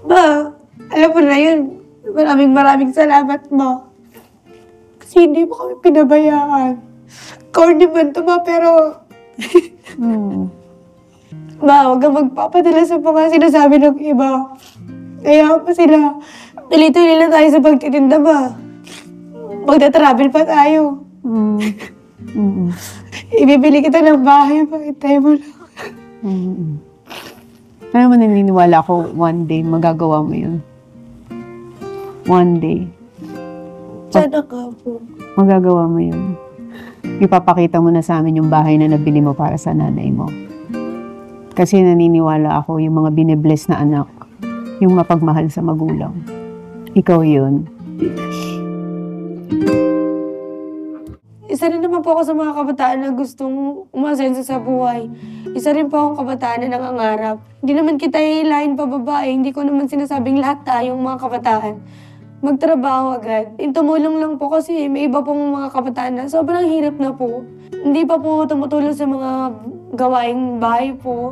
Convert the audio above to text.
Ma, alam mo na yun. Maraming salamat, ma. Kasi hindi mo kami pinabayaan. Corny man to, ma, pero... Ma, huwag kang magpapadala sa mga sinasabi ng iba. Kaya pa sila. Tuloy-tuloy lang tayo sa pagtitinda, ma. Magta-travel pa tayo. Ibibili kita ng bahay, pakitay mo lang. Alam mo, naniniwala ako one day magagawa mo yun. One day. Sana ka po. Magagawa mo yun. Ipapakita mo na sa amin yung bahay na nabili mo para sa nanay mo. Kasi naniniwala ako yung mga binibless na anak, yung mapagmahal sa magulang. Ikaw yun. Isa rin naman po ako sa mga kabataan na gustong umasenso sa buhay. Isa rin po akong kabataan na nangangarap. Hindi naman kita hihilahin pa babae. Hindi ko naman sinasabing lahat tayong mga kabataan magtrabaho agad. Tumulong lang po kasi may iba pong mga kabataan na sobrang hirap na po. Hindi pa po tumutulong sa mga gawaing bahay po.